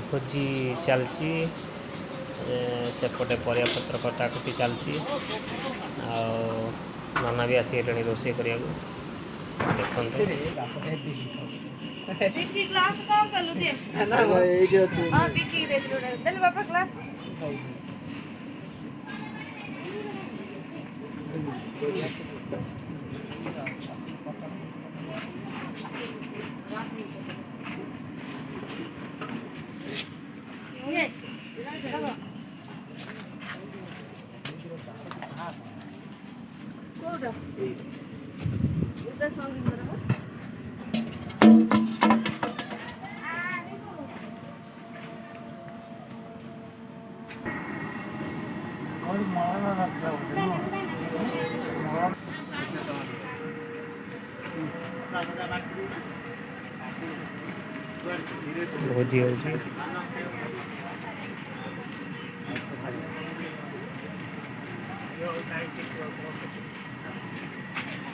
भोजी चलची सेपटे परियापत्र कटाकटी चलची नाना भी आसीगले रोषे करिया भोजी होची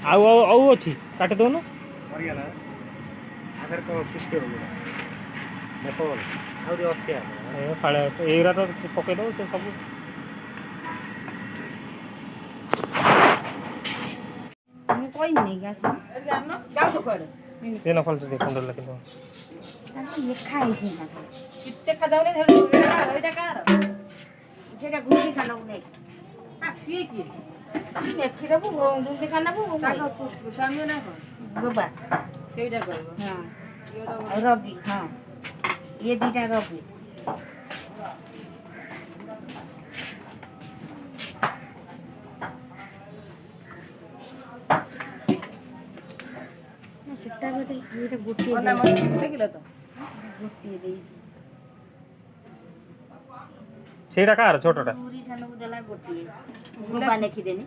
आउ आउ आउ अच्छी काटे दो ना फाड़े एरा तो पकई दो से सब ये नफल से देखो डर लगे ये खाई थी ना कितने खदावले धर एटा कार जेटा गुंगी साना उने सिए की देखि देबो गुंगी साना बो ताको सामने ना को गोबा सेटा करबो हां रवि हां ये दीटा रवि सेटा गोटे ये गुटी ओना मत देखिला तो गुटी देई सेटा कार छोटटा पूरी साना को देला गुटी गोबा लिखि देनी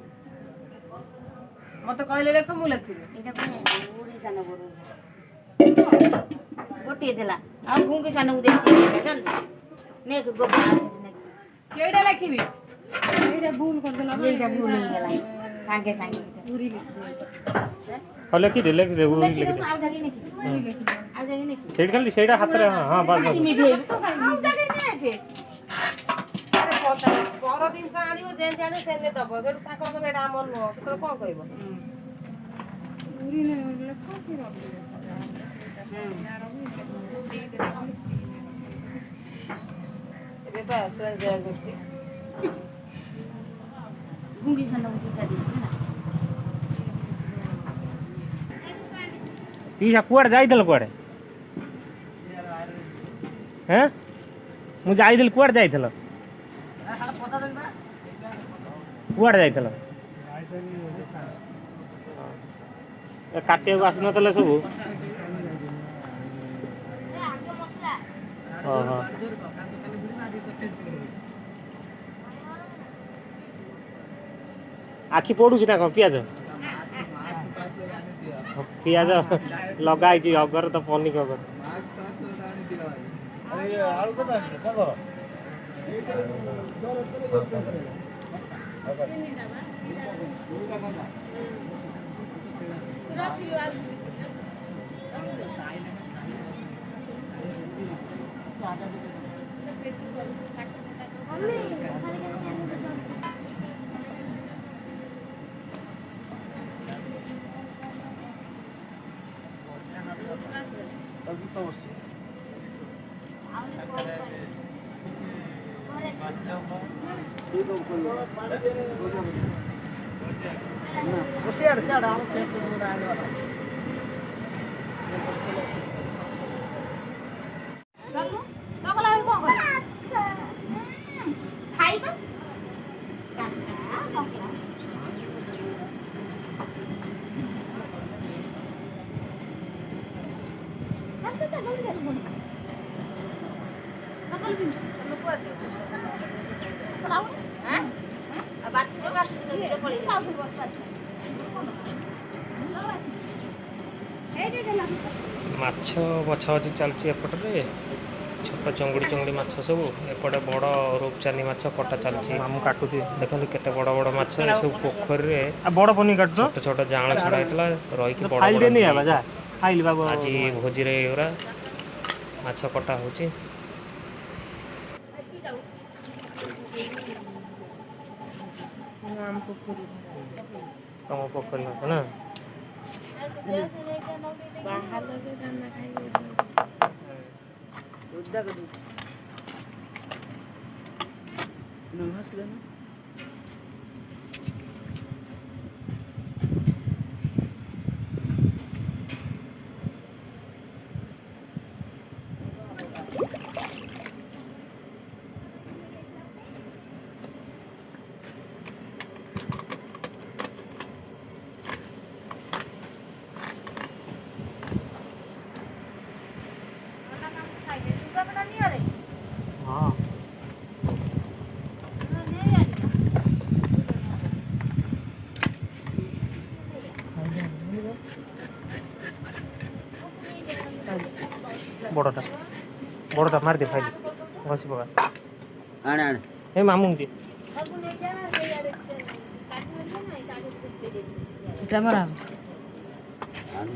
मत कहले लेख मु लिखिबे एटा पूरी साना बोरू गुटी देला आ गुंगी साना को देई चल ने गोबा केडा लिखिबी एटा भूल कर देला एटा भूल हो गेला सांगे सांगे पूरी हले की देले की वो लिख दे आ जागे नहीं आ जागे नहीं सेट खाली सेटा हाथ रे हां बस मी भी आ जागे नहीं के पर दिन से आनियो देन जाने सेने दबो फेर ताको तो एटा हमर नो तो कोन कहबो पूरी ने लेख की रबी एबे बा सोन जाय करती गुंगी साना को दिखा दे पीछा कुआड़ जाइदल कुआड़े हैं मु जाइदल कुआड़ जाइथल कुआड़ जाइथल काटे आस नतले सब ओहो आखि पड़ुछि ना पियाज पियाज लगाई अगर तो पनिक अगर माछ बछा बछी चलती एपटे छोट चंगुड़ी चंगुड़ी माछ सब एपटे बड़ रूपचानी माछ कटा चलती मामू काटुची देखते केते बड़ बड़ माछ सब पोखरी रे बड़ पनी काट छोट छोट जाल छड़ा होता रही बड़ बड़ ଖାଇଲି ବାବୁ ଆଜି ଭୋଜିରେ ଏଗୁରା ମାଛ କଟା ହେଉଛି। ତମ ପୋଖରୀ ମାଛ ନା ହଁ ବଡ଼ଟା ବଡ଼ଟା ମାରିଦେ ଖାଇଲି ଘଷି ପକା ଆଣେ ଆଣେ ଏ ମାମୁଁ ଦିଏ ଆଣୁ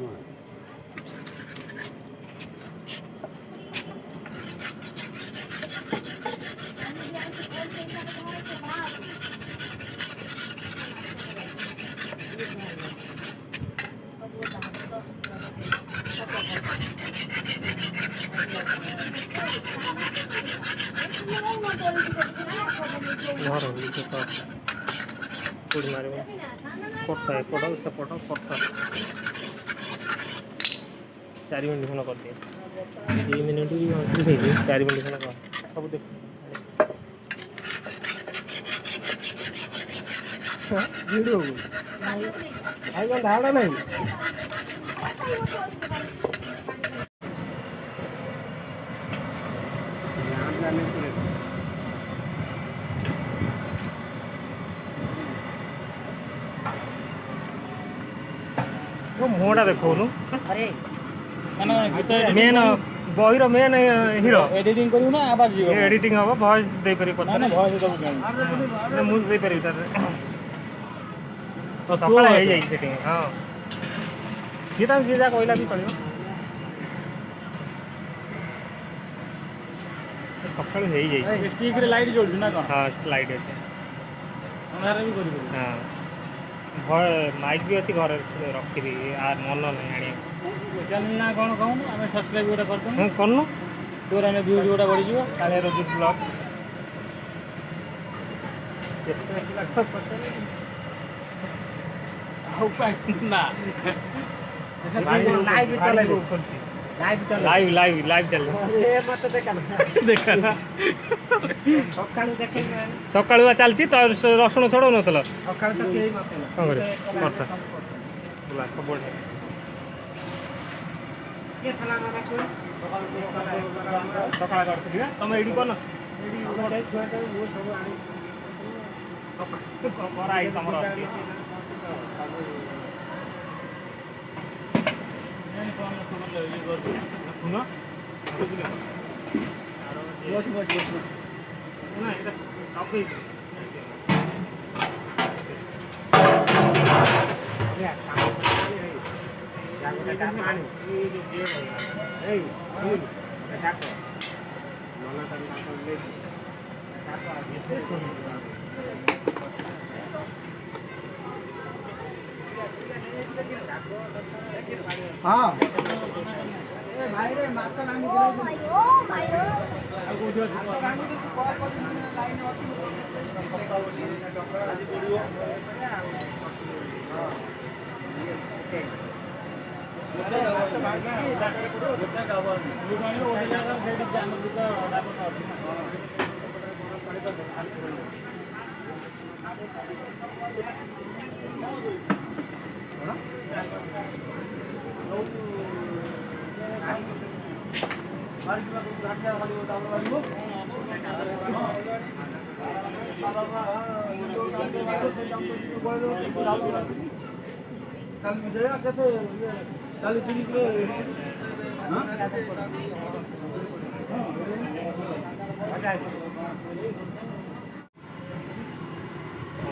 ଘର କୋଡ଼ି ମାରିବ ପଟ ଏପଟ ସେପଟ ପଟ 4 ମିନିଟ୍ ଖଣ୍ଡ କରିଦିଏ 2 ମିନିଟ୍ 29 ହେଇଛି 4 ମିନିଟ୍ ଖଣ୍ଡ କର ସବୁ ଦେଖ ଭିଡ଼ିଓ ଆଜ୍ଞା ଧାଡ଼ା ନାହିଁ ମୁହଁଟା ଦେଖଉନୁ ମେନ୍ ବହିର ମେନ୍ ହିରୋ ଏଡିଟିଂ କରିବୁ ନା ଆବାଜ ଯିବ ଏଡିଟିଂ ହବ ଭଏସ୍ ଦେଇପାରିବି ନା ପଛରେ ଭଏସ ଦବୁ କେମିତି ମୁଁ ଦେଇପାରିବି ତାର ସକାଳେ ହେଇଯାଇଛି ସେଠି ହଁ ସିଏ ତାଙ୍କୁ ଯିଏ ଯାହା କହିଲା ବି ଚଳିବ ସକାଳୁ ହେଇଯାଇଛି ଷ୍ଟିକରେ ଲାଇଟ୍ ଜଳୁଛି ନା କ'ଣ ହଁ ଲାଇଟ୍ ଅଛି ଅନ୍ଧାରରେ ବି କରିପାରିବୁ ହଁ ଭୟ ମାଇକ୍ ବି ଅଛି ଘରେ ରଖିବି আর ମନ ନାହିଁ ଆଣିବାକୁ ଚ୍ୟାନେଲ ନା କ'ଣ କହୁନୁ ଆମେ ସବସ୍କ୍ରାଇବ ଗୋଟେ କରିଦେବୁ ହଁ କରୁନୁ ତୋର ଆମେ ଭିୟୁଜ ଗୋଟେ ବଢ଼ିଯିବ କାଳିଆ ରୋଜି ବ୍ଲଗ ନା ଲାଇଭ ଲାଇଭ ଲାଇଭ ଚାଲିବ ଦେଖା ସକାଳୁ ଚାଲିଛି ତ ରସୁଣ ଛଡ଼ଉନଥିଲ କ'ଣ କରିବ ସକାଳ କରିଥିଲି ତମେ ଏଇଠି କରୁନ କରା ହେଇଛି ତମର ଅଛି ହଁ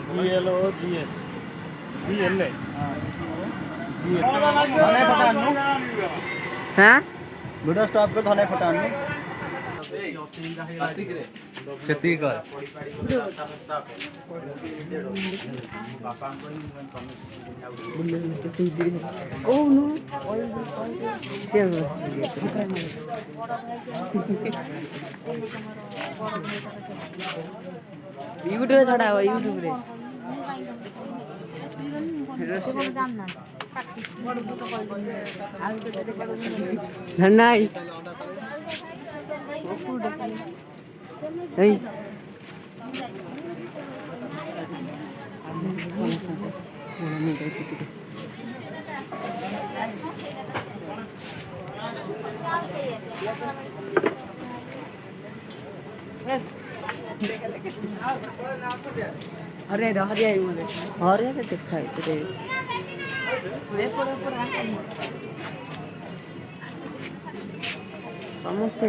BLOGS BLA ଧନେ ଫଟା ଆଣୁ ହାଁ ଭିଡ଼ିଓ ଷ୍ଟପ୍ କରି ଧନେ ଫଟା ଆଣୁ ସେତିକି କର କହୁନୁ ସେ ୟୁଟ୍ୟୁବରେ ଛଡ଼ା ହବ ୟୁଟ୍ୟୁବରେ ନାଇଁ ଏଇ ହରେ ହରିଆ ହରିଆ ଦେଖା ସମସ୍ତେ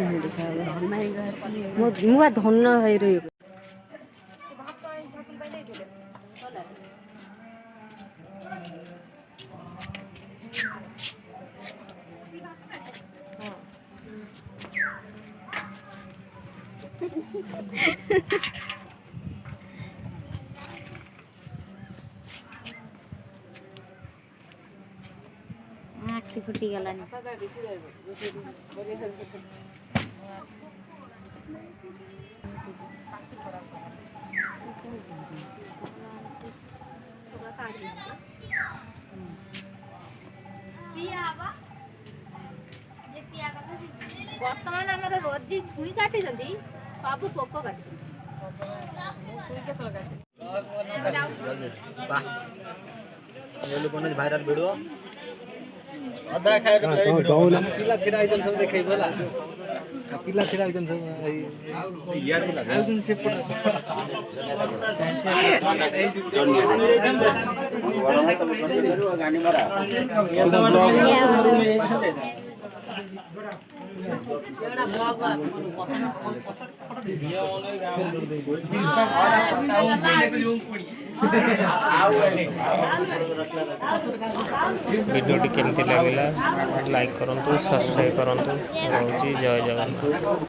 ମୁଁ ବା ଧନ ଭାଇ ରହିବ ଆଖି ଫୁଟିଗଲାନି ବର୍ତ୍ତମାନ ଆମର ରୋଜି ଛୁଇଁ କାଟିଛନ୍ତି ସବୁ ପୋକ କାଟିଛନ୍ତି ଭାଇରାଲ ଭିଡ଼ିଓ ଅଧା ଖାଇବା ପିଲା ଛିଡ଼ା ହେଇଛନ୍ତି ସବୁ ଦେଖେଇବୁ ହେଲା ପିଲା ଛିଡ଼ା ହେଇଛନ୍ତି ସବୁ ସେପଟେ भिडियोटी केमती लगे लाइक करूँ सब्सक्राइब करूँ। जय जगन्नाथ।